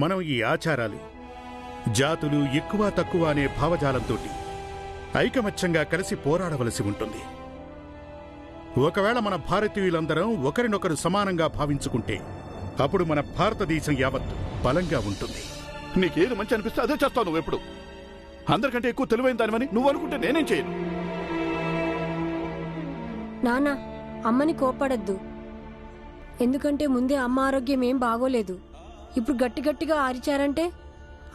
మనం ఈ ఆచారాలు, జాతులు ఎక్కువ తక్కువ అనే భావజాలంతో ఐకమత్యంగా కలిసి పోరాడవలసి ఉంటుంది. ఒకవేళ మన భారతీయులందరం ఒకరినొకరు సమానంగా భావించుకుంటే అప్పుడు మన భారతదేశం యావత్తు బలంగా ఉంటుంది. నీకేది మంచి అనిపిస్తే అదే చేస్తావు. నువ్వు ఎప్పుడు అందరికంటే ఎక్కువ తెలివైన దానివని నువ్వు అనుకుంటే నేనేం చేయను. నాన్న, అమ్మని కోప్పడద్దు. ఎందుకంటే ముందే అమ్మ ఆరోగ్యం ఏం బాగోలేదు. ఇప్పుడు గట్టిగా ఆరిచారంటే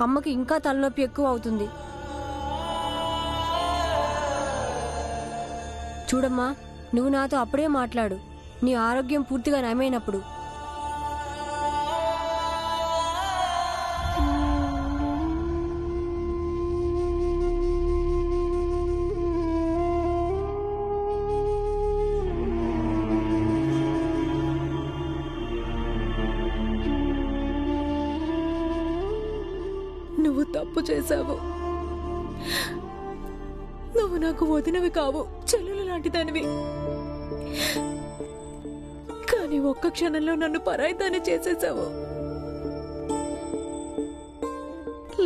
అమ్మకి ఇంకా తలనొప్పి ఎక్కువ అవుతుంది. చూడమ్మా, నువ్వు నాతో అప్పుడే మాట్లాడు, నీ ఆరోగ్యం పూర్తిగా నయమైనప్పుడు. నువ్వు తప్పు చేశావు. నువ్వు నాకు వదినవి కావు, చెల్లెలు లాంటి దానివి. కానీ ఒక్క క్షణంలో నన్ను పరాయిదాన్ని చేసేసావు.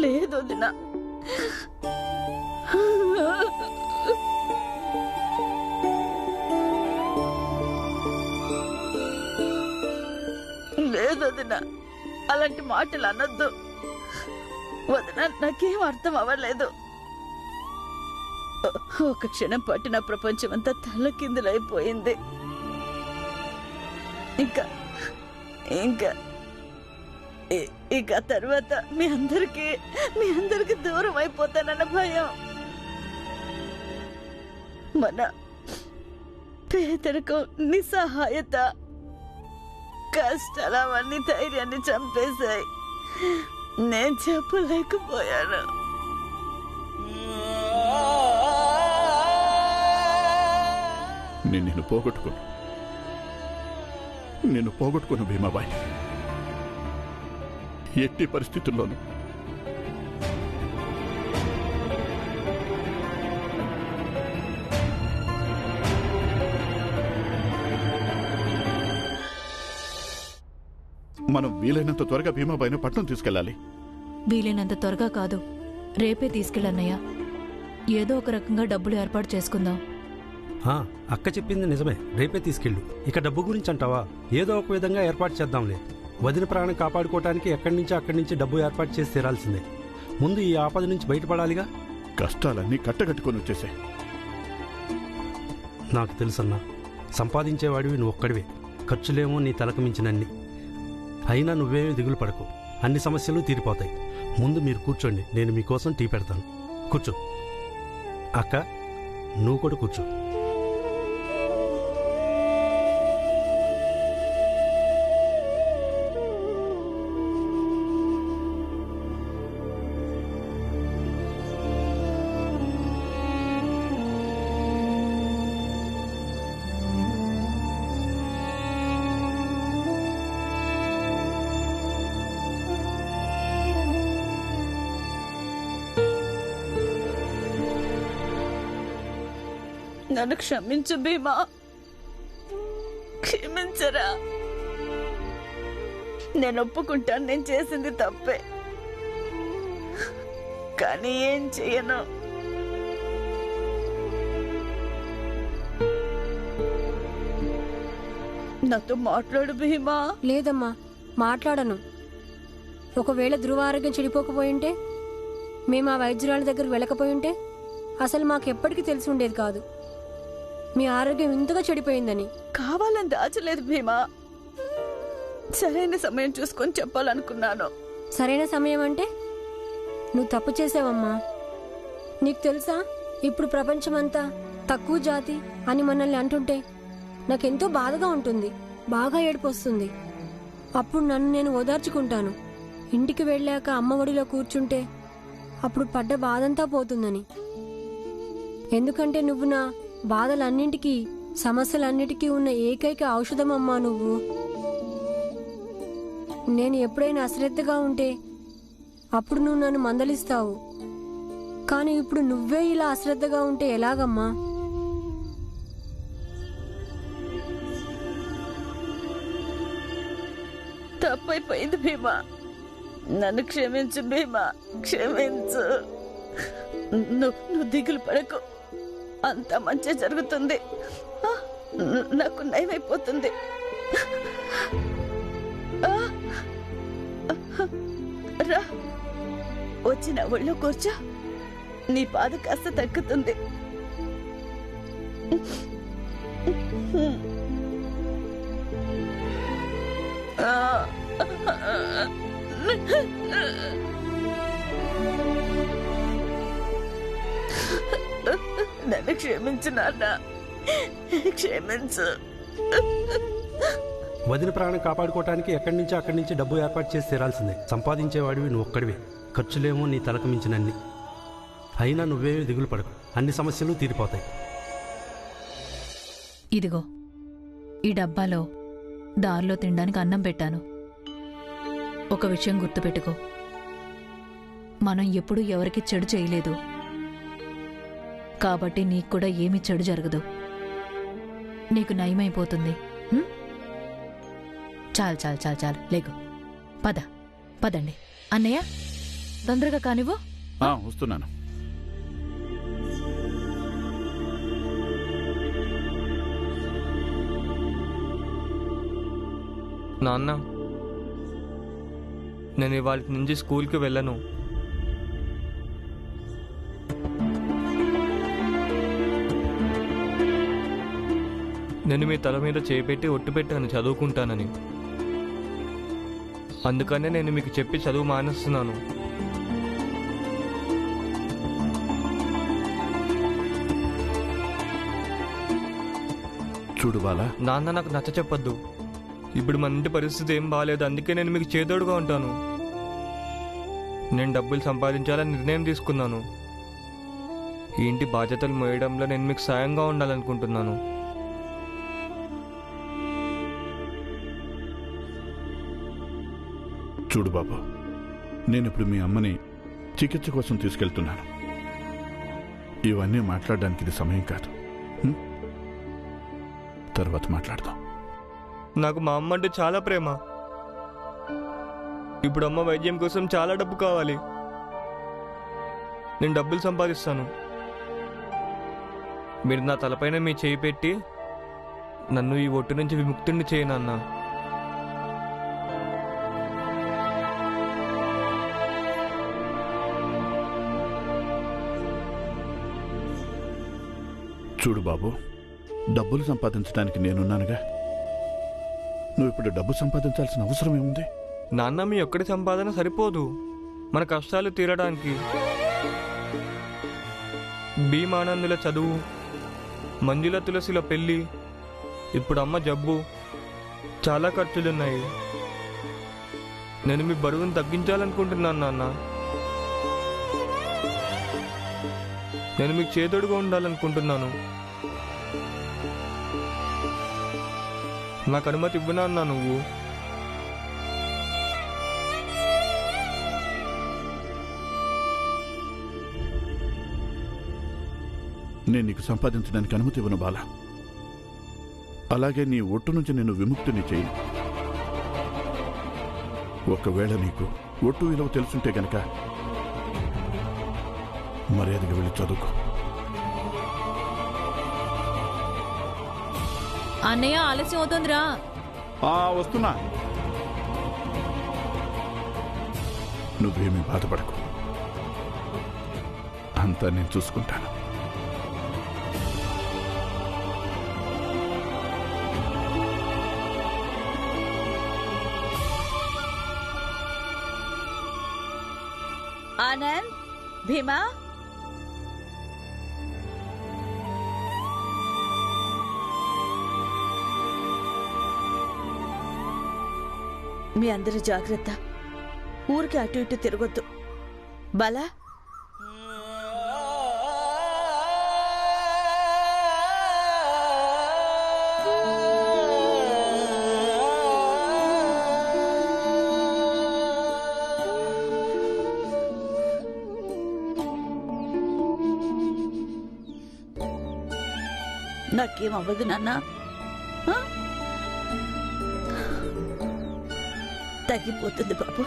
లేదు వదినా, లేదు వదినా, అలాంటి మాటలు అనొద్దు. వదినా, నాకేం అర్థం అవ్వలేదు. ఒక క్షణం పాటు నా ప్రపంచం అంతా తల్లకిందులైపోయింది. ఇంకా ఇంకా ఇక తర్వాత మీ అందరికి దూరం అయిపోతానన్న భయం. మన పేదరికం, నిస్సహాయత, కష్టాలు అవన్నీ ధైర్యాన్ని చంపేశాయి. నేను చెప్పలేకపోయాను. నిన్ను పోగొట్టుకును భీమాబాయి. ఎట్టి పరిస్థితుల్లోనూ మనం వీలైనంత త్వరగా భీమాబాయిని పట్నం తీసుకెళ్ళాలి. వీలైనంత త్వరగా కాదు, రేపే తీసుకెళ్ళన్నయ్య. ఏదో ఒక రకంగా డబ్బులు ఏర్పాటు చేసుకుందాం. అక్క చెప్పింది నిజమే, రేపే తీసుకెళ్ళు. ఇక డబ్బు గురించి అంటావా? ఏదో ఒక విధంగా ఏర్పాటు చేద్దాంలే. వదిన ప్రాణం కాపాడుకోవటానికి అక్కడి నుంచి డబ్బు ఏర్పాటు చేసి తీరాల్సిందే. ముందు ఈ ఆపద నుంచి బయటపడాలిగా. కష్టాలన్నీ కట్టగట్టుకొని వచ్చేసాయి. నాకు తెలుసన్నా, సంపాదించేవాడివి నువ్వు ఒక్కడివే. ఖర్చులేమో నీ తలకు మించినన్ని. అయినా నువ్వేమీ దిగులు పడకు, అన్ని సమస్యలు తీరిపోతాయి. ముందు మీరు కూర్చోండి, నేను మీకోసం టీ పెడతాను. కూర్చో అక్క, నువ్వు కూడా కూర్చో. నన్ను క్షమించు భీమా, క్షమించరా. నేను ఒప్పుకుంటాను, నేను చేసింది తప్పే. కానీ ఏం చెయ్యను. నాతో మాట్లాడు భీమా. లేదమ్మా, మాట్లాడను. ఒకవేళ ధ్రువ ఆరోగ్యం చెడిపోకపోయింటే, మేము ఆ వైద్యురాలి దగ్గరకు వెళ్ళకపోయింటే అసలు మాకెప్పటికీ తెలిసి ఉండేది కాదు మీ ఆరోగ్యం ఇంతగా చెడిపోయిందని. కావాలని దాచలేదు భీమా, సరైన సమయం చూసుకొని చెప్పాలనుకున్నాను. సరైన సమయం అంటే నువ్వు తప్పు చేసావమ్మా. నీకు తెలుసా, ఇప్పుడు ప్రపంచమంతా తక్కువ జాతి అని మనల్ని అంటుంటే నాకెంతో బాధగా ఉంటుంది, బాగా ఏడుపొస్తుంది. అప్పుడు నన్ను నేను ఓదార్చుకుంటాను. ఇంటికి వెళ్ళాక అమ్మ ఒడిలో కూర్చుంటే అప్పుడు పడ్డ బాధంతా పోతుందని. ఎందుకంటే నువ్వు నా బాధలన్నింటికీ, సమస్యలన్నిటికీ ఉన్న ఏకైక ఔషధమమ్మా నువ్వు. నేను ఎప్పుడైనా అశ్రద్ధగా ఉంటే అప్పుడు నువ్వు నన్ను మందలిస్తావు. కానీ ఇప్పుడు నువ్వే ఇలా అశ్రద్ధగా ఉంటే ఎలాగమ్మా? తప్పైపోయింది భీమా, నన్ను క్షమించు భీమా, క్షమించు. నువ్వు దిగులు పడకు, అంత మంచి జరుగుతుంది. నాకు నయమైపోతుంది. రా, వచ్చి నా ఒళ్ళో కూర్చో, నీ బాధ కాస్త తగ్గుతుంది. నన్ను క్షమించు నాన్న, క్షమించు. వదిన ప్రాణం కాపాడుకోవటానికి అక్కడి నుంచి డబ్బు ఏర్పాటు చేసి తీరాల్సిందే. సంపాదించేవాడివి నువ్వు ఒక్కడివే, ఖర్చులేమో నీ తలకు మించినన్ని. అయినా నువ్వేమీ దిగులు పడకు, అన్ని సమస్యలు తీరిపోతాయి. ఇదిగో ఈ డబ్బాలో దారిలో తినడానికి అన్నం పెట్టాను. ఒక విషయం గుర్తుపెట్టుకో, మనం ఎప్పుడూ ఎవరికి చెడు చేయలేదు, కాబట్టి నీకు కూడా ఏమీ చెడు జరగదు. నీకు నయమైపోతుంది. చాలు చాలు చాలు చాలు, లేకు, పదండి. అన్నయ్య, తొందరగా కానివ్వు. వస్తున్నాను. నాన్న, నేను ఇవాళ నుంచి స్కూల్కి వెళ్ళను. నేను మీ తల మీద చేపెట్టి ఒట్టు పెట్టాను చదువుకుంటానని. అందుకనే నేను మీకు చెప్పి చదువు మానేస్తున్నాను. చూడు బాలా, నాన్న నాకు నచ్చ చెప్పొద్దు. ఇప్పుడు మన ఇంటి పరిస్థితి ఏం బాగాలేదు, అందుకే నేను మీకు చేదోడుగా ఉంటాను. నేను డబ్బులు సంపాదించాలని నిర్ణయం తీసుకున్నాను. ఈ ఇంటి బాధ్యతలు మోయడంలో నేను మీకు సాయంగా ఉండాలనుకుంటున్నాను. చూడు బాబు, నేను ఇప్పుడు మీ అమ్మని చికిత్స కోసం తీసుకెళ్తున్నాను. ఇవన్నీ మాట్లాడడానికి ఇది సమయం కాదు. తర్వాత మాట్లాడదాం. నాకు మా అమ్మ అంటే చాలా ప్రేమ. ఇప్పుడు అమ్మ వైద్యం కోసం చాలా డబ్బు కావాలి. నేను డబ్బులు సంపాదిస్తాను. మీరు నా తలపైన మీ చేయి పెట్టి నన్ను ఈ ఒట్టు నుంచి విముక్తుడిని చేయనన్నా. చూడు బాబు, డబ్బులు సంపాదించడానికి నేనున్నానుగా. నువ్వు ఇప్పుడు డబ్బు సంపాదించాల్సిన అవసరం ఏముంది? నాన్న, మీ ఒక్కడి సంపాదన సరిపోదు మన కష్టాలు తీరడానికి. భీమానందుల చదువు, మంజుల తులసిల పెళ్ళి, ఇప్పుడు అమ్మ జబ్బు, చాలా ఖర్చులున్నాయి. నేను మీ బరువును తగ్గించాలనుకుంటున్నాను నాన్న. నేను మీకు చేదోడుగా ఉండాలనుకుంటున్నాను. నాకు అనుమతి ఇవ్వు నాన్న. నువ్వు నేను నీకు సంపాదించడానికి అనుమతి ఇవ్వను బాలా. అలాగే నీ ఒట్టు నుంచి నేను విముక్తిని చేయను. ఒకవేళ నీకు ఒట్టు విలువ తెలుసుంటే గనక మర్యాదగా వెళ్ళి చదువుకో. అన్నయ్య, ఆలస్యం అవుతుందిరా. వస్తున్నా. నువ్వేమీ బాధపడకు, అంతా నేను చూసుకుంటాను. ఆనంద్, భీమా, మీ అందరూ జాగ్రత్త. ఊరికి అటు ఇటు తిరగొద్దు. బాలా, నాకేం అవ్వదు నాన్న. తగ్గిపోతుంది బాబు.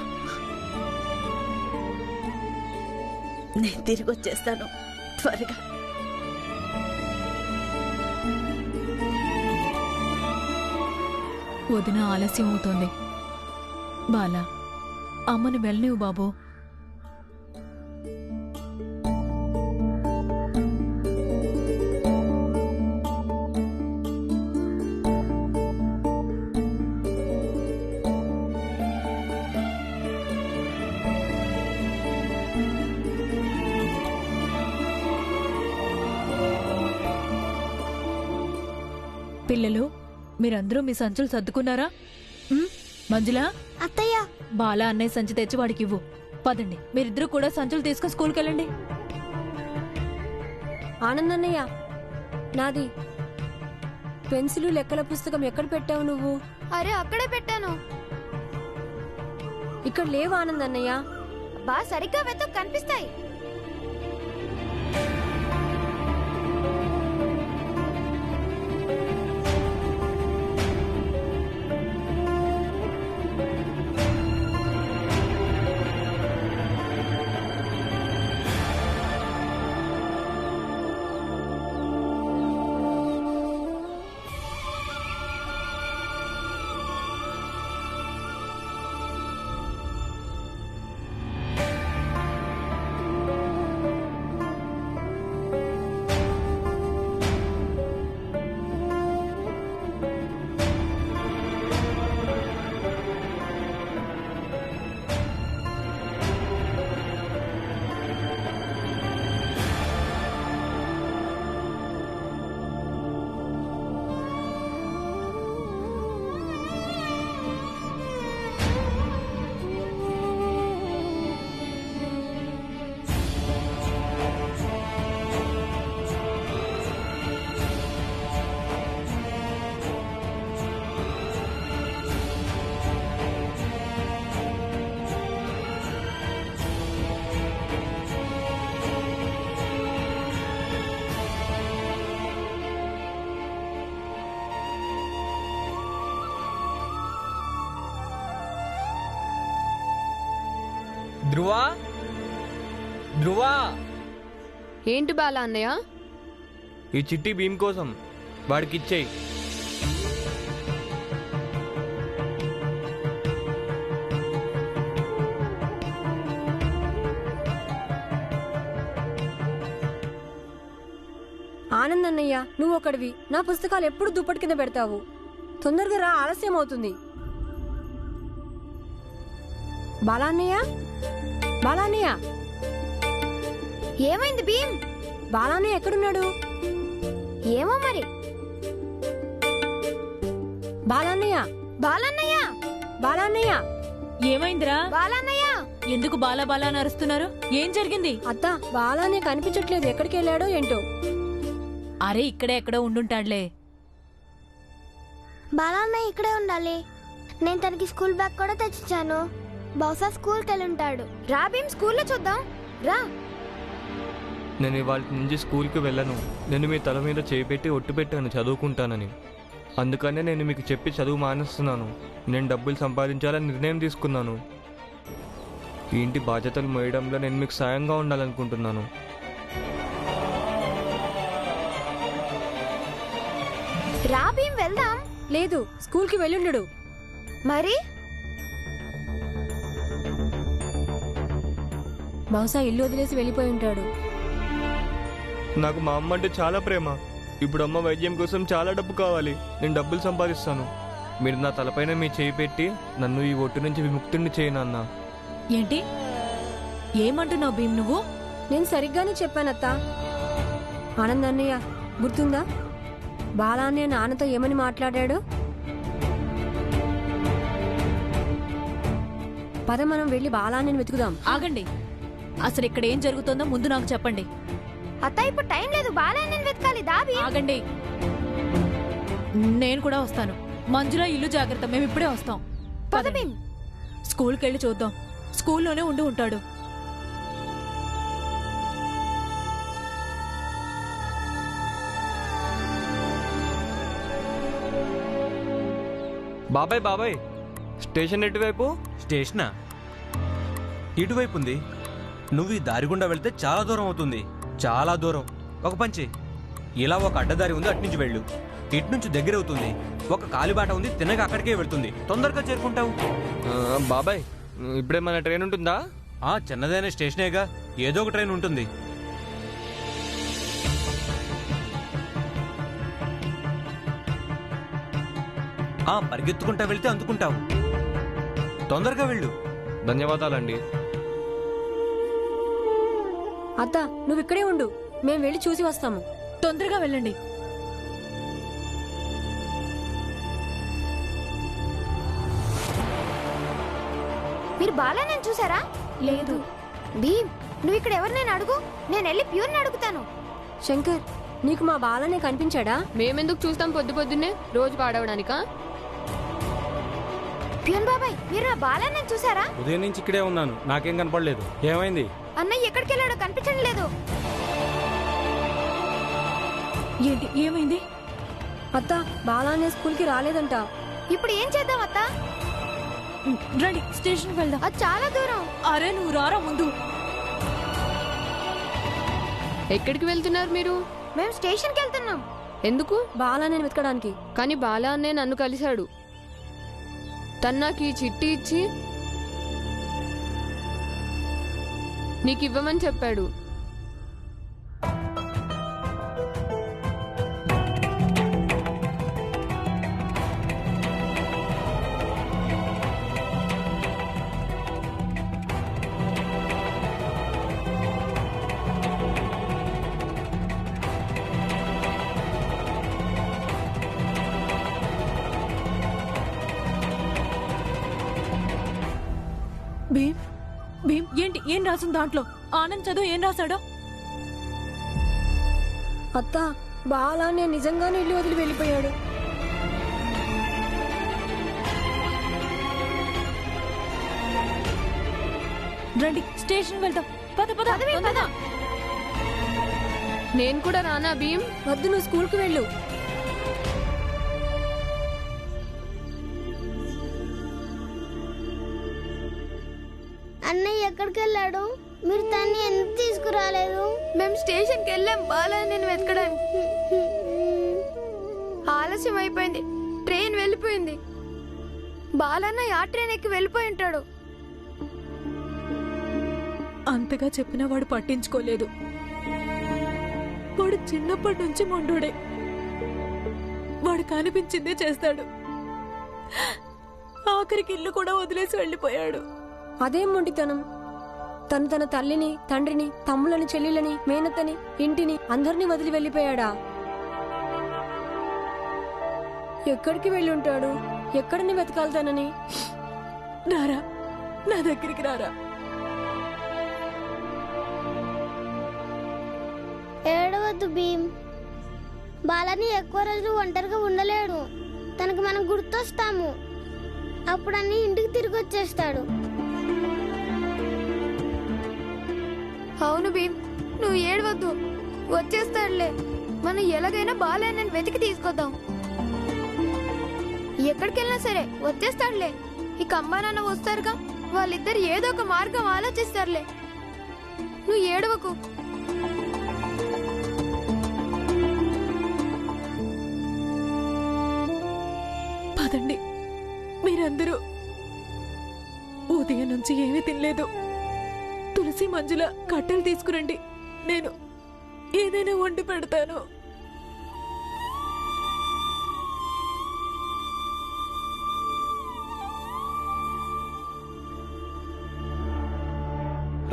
నేను తిరిగి వచ్చేస్తాను త్వరగా. వదిన ఆలస్యం అవుతోంది. బాలా, అమ్మని వెళ్ళనివ్వు బాబు. పిల్లలు, మీరందరూ మీ సంచులు సర్దుకున్నారా? మంజులా, అత్తయ్య, బాలా అన్నయ్య సంచి తెచ్చి వాడికి ఇవ్వు. పదండి, మీరిద్దరూ కూడా సంచులు తీసుకుని స్కూల్కి వెళ్ళండి. ఆనందన్నయ్య, నాది పెన్సిలు లెక్కల పుస్తకం ఎక్కడ పెట్టావు నువ్వు? అరే అక్కడే పెట్టాను. ఇక్కడ లేవు ఆనందన్నయ్య. బా సరిగ్గా వెతకు, కనిపిస్తాయి. ధ్రువా, ధ్రువా, ఏంటి బాలా అన్నయ్య? ఈ చిట్టి భీమ్ కోసం వాడికి ఇచ్చేయి. ఆనందన్నయ్య, నువ్వు ఒకడివి. నా పుస్తకాలు ఎప్పుడు దుప్పటి కింద పెడతావు? తొందరగా రా, ఆలస్యం అవుతుంది. బాలాన్నయ్య, బాలాన్నయ్య, ఏమైంది భీమ్? బాలాన్నయ్య ఎక్కడున్నాడు? ఏమో మరి. బాలాన్నయ్య, బాలన్నయ్య, బాలాన్నయ్య, ఏమైందిరా? బాలన్నయ్య, ఎందుకు బాలా బాలా అని అరుస్తున్నారు? ఏం జరిగింది? అత్త, బాలాన్నయ్య కనిపించట్లేదు. ఎక్కడికి వెళ్ళాడో ఏంటో. అరే, ఇక్కడే ఎక్కడో ఉండుంటాడులే. బాలన్నయ్య ఇక్కడే ఉండాలి. నేను తనకి స్కూల్ బ్యాగ్ కూడా తెచ్చిచ్చాను. బహుశా స్కూల్కి వెళ్ళి ఉంటాడు. రా భీమ్, స్కూల్లో చూద్దాం రా. నేను ఇవాళ నుంచి స్కూల్కి వెళ్ళను. నేను మీ తల మీద చేపెట్టి ఒట్టు పెట్టాను చదువుకుంటానని. అందుకనే నేను మీకు చెప్పి చదువు మానేస్తున్నాను. నేను డబ్బులు సంపాదించాలని నిర్ణయం తీసుకున్నాను. ఈ ఇంటి బాధ్యతలు మోయడంలో నేను మీకు సాయంగా ఉండాలనుకుంటున్నాను. రా భీమ్, వెళ్దాం. లేదు, స్కూల్కి వెళ్ళుండడు. మరి బహుశా ఇల్లు వదిలేసి వెళ్ళిపోయి ఉంటాడు. నాకు మా అమ్మ అంటే చాలా ప్రేమ. ఇప్పుడు అమ్మ వైద్యం కోసం చాలా డబ్బు కావాలి. నేను డబ్బులు సంపాదిస్తాను. మీరు నా తలపైన మీ చేయి పెట్టి నన్ను ఈ ఒట్టు నుంచి విముక్తుడిని చేయనన్నా. ఏంటి ఏమంటున్నావు భీమ్ నువ్వు? నేను సరిగ్గానే చెప్పానత్త. ఆనందన్నయ్య గుర్తుందా? బాలాన్నయ్య నాన్నతో ఏమని మాట్లాడాడు? పద, మనం వెళ్ళి బాలాన్నయ్యని వెతుకుదాం. ఆగండి, అసలు ఇక్కడ ఏం జరుగుతుందో ముందు నాకు చెప్పండి. అత్త, ఇప్పుడు టైం లేదు. బాలన్నయ్యని వెతకాలి. దాబి ఆగండి, నేను కూడా వస్తాను. మంజుల, ఇల్లు జాగ్రత్త, మేము ఇప్పుడే వస్తాం. పద భీమ్. స్కూల్కి వెళ్ళి చూద్దాం. స్కూల్లోనే ఉండి ఉంటాడు. బాబాయ్, బాబాయ్, స్టేషన్ ఎటువైపు? స్టేషనా? ఇటువైపు ఉంది. నువ్వు ఈ దారి గుండా వెళ్తే చాలా దూరం అవుతుంది, చాలా దూరం. ఒక పంచి, ఇలా ఒక అడ్డదారి ఉంది, అట్నుంచి వెళ్ళు. ఇట్నుంచి దగ్గర అవుతుంది, ఒక కాలిబాట ఉంది, తిన్నగా అక్కడికే వెళ్తుంది, తొందరగా చేరుకుంటావు. బాబాయ్ ఇప్పుడే మన ట్రైన్ ఉంటుందా? చిన్నదైన స్టేషనేగా, ఏదో ఒక ట్రైన్ ఉంటుంది. పరిగెత్తుకుంటా వెళ్తే అందుకుంటావు, తొందరగా వెళ్ళు. ధన్యవాదాలండి. అత్త నువ్వు ఇక్కడే ఉండు, మేము వెళ్ళి చూసి వస్తాము. తొందరగా వెళ్ళండి. మీరు బాలాని చూసారా? లేదు. భీమ్, నువ్వు ఇక్కడ ఎవరినైనా అడుగు, నేను వెళ్ళి ప్యూర్ని అడుగుతాను. శంకర్, నీకు మా బాలనే కనిపించాడా? మేమెందుకు చూస్తాం పొద్దున్నే రోజు పాడవడానికా? ప్యూన్ బాబాయ్, మీరు నా బాలాని చూసారా? ఉదయం నుంచి ఇక్కడే ఉన్నాను, నాకేం కనపడలేదు. ఏమైంది? అన్నయ్య ఎక్కడికి వెళ్ళాడో కనిపించడం లేదు. ఏంటి, ఏమైంది? అత్త, బాలానే స్కూల్కి రాలేదంట. ఇప్పుడు ఏం చేద్దాం అత్త? రండి, స్టేషన్కి వెళ్దాం. అది చాలా దూరం. అరే నువ్వు రారా ముందు. ఎక్కడికి వెళ్తున్నారు మీరు? మేము స్టేషన్కి వెళ్తున్నాం. ఎందుకు? బాలానే వెతకడానికి. కానీ బాలా అన్నే నన్ను కలిశాడు. తను నాకు ఈ చిట్టి ఇచ్చి నీకు ఇవ్వమని చెప్పాడు. భీమ్, భీమ్ ఏంటి, ఏం రాసింది దాంట్లో? ఆనంద్ చదువు, ఏం రాశాడో? అత్త, బాలానే నిజంగానే ఇల్లు వదిలి వెళ్ళిపోయాడు. రండి, స్టేషన్ వెళ్దాం. పద పద, తొందరగా. నేను కూడా రానా భీమ్? వద్దు, నువ్వు స్కూల్కి వెళ్ళు. అన్నయ్య ఎక్కడికి వెళ్ళాడు? మీరు తన్ని ఎందుకు తీసుకురాలేదు? మేము స్టేషన్కి వెళ్ళాం బాలా నేను వెతకడానికి. ఆలస్యం అయిపోయింది, ట్రైన్ వెళ్ళిపోయింది. బాలన్న ఆ ట్రైన్ ఎక్కి వెళ్ళిపోయి ఉంటాడు. అంతగా చెప్పినా వాడు పట్టించుకోలేదు. వాడు చిన్నప్పటి నుంచి మొండోడే. వాడు కనిపించిందే చేస్తాడు. ఆఖరికి ఇల్లు కూడా వదిలేసి వెళ్ళిపోయాడు. అదేం మొండితనం? తను తన తల్లిని, తండ్రిని, తమ్ములని, చెల్లెలని, మేనత్తని, ఇంటిని అందరినీ వదిలి వెళ్ళిపోయాడా? ఎక్కడికి వెళ్ళి ఉంటాడు? ఎక్కడిని వెతకాల్తానని? రారా, నా దగ్గరికి రారా. ఏడవద్దు భీమ్, బాలని ఎక్కువ రోజులు ఒంటరిగా ఉండలేడు. తనకు మనం గుర్తొస్తాము, అప్పుడు అన్ని ఇంటికి తిరిగి వచ్చేస్తాడు. అవును భీమ్, నువ్వు ఏడవద్దు, వచ్చేస్తాడులే. మనం ఎలాగైనా బాలయ్య నేను వెతికి తీసుకొద్దాం. ఎక్కడికి వెళ్ళినా సరే వచ్చేస్తాడులే. ఇక అమ్మా నాన్న వస్తారుగా, వాళ్ళిద్దరు ఏదో ఒక మార్గం ఆలోచిస్తారులే. నువ్వు ఏడవకు. పదండి, మీరందరూ. ఉదయం నుంచి ఏమీ తినలేదు. తులసి, మంజుల కట్టెలు తీసుకురండి, నేను ఏదైనా వండి పెడతాను.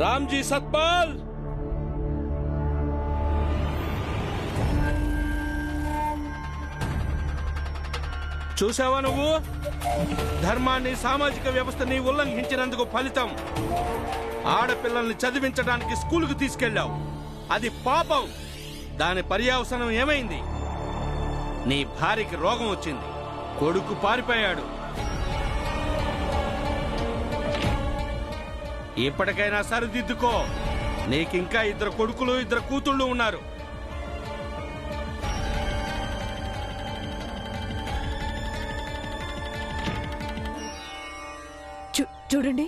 రామ్జీ సత్పాల్, చూసావా నువ్వు? ధర్మాన్ని, సామాజిక వ్యవస్థని ఉల్లంఘించినందుకు ఫలితం ఆడపిల్లల్ని చదివించడానికి స్కూలుకు తీసుకెళ్ళావు. అది పాపం. దాని పర్యవసానం ఏమైంది? నీ భార్యకి రోగం వచ్చింది, కొడుకు పారిపోయాడు. ఇప్పటికైనా సరిదిద్దుకో. నీకింకా 2 కొడుకులు 2 కూతుళ్ళు ఉన్నారు. చూడండి,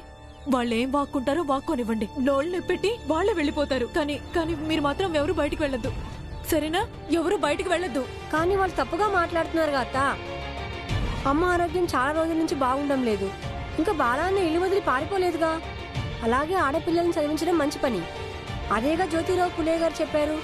వాళ్ళేం వాక్కుంటారో వాక్కోనివ్వండి. నోళ్ళు పెట్టి వాళ్ళే వెళ్ళిపోతారు. కానీ కానీ మీరు మాత్రం ఎవరు బయటికి వెళ్ళొద్దు, సరేనా? ఎవరు బయటికి వెళ్ళొద్దు. కానీ వాళ్ళు తప్పుగా మాట్లాడుతున్నారు అత్త. అమ్మ ఆరోగ్యం చాలా రోజుల నుంచి బాగుండడం లేదు. ఇంకా బాలాన్ని ఇల్లు వదిలి పారిపోలేదుగా. అలాగే ఆడపిల్లల్ని చదివించడం మంచి పని. అదేగా జ్యోతిరావు పులే గారు చెప్పారు.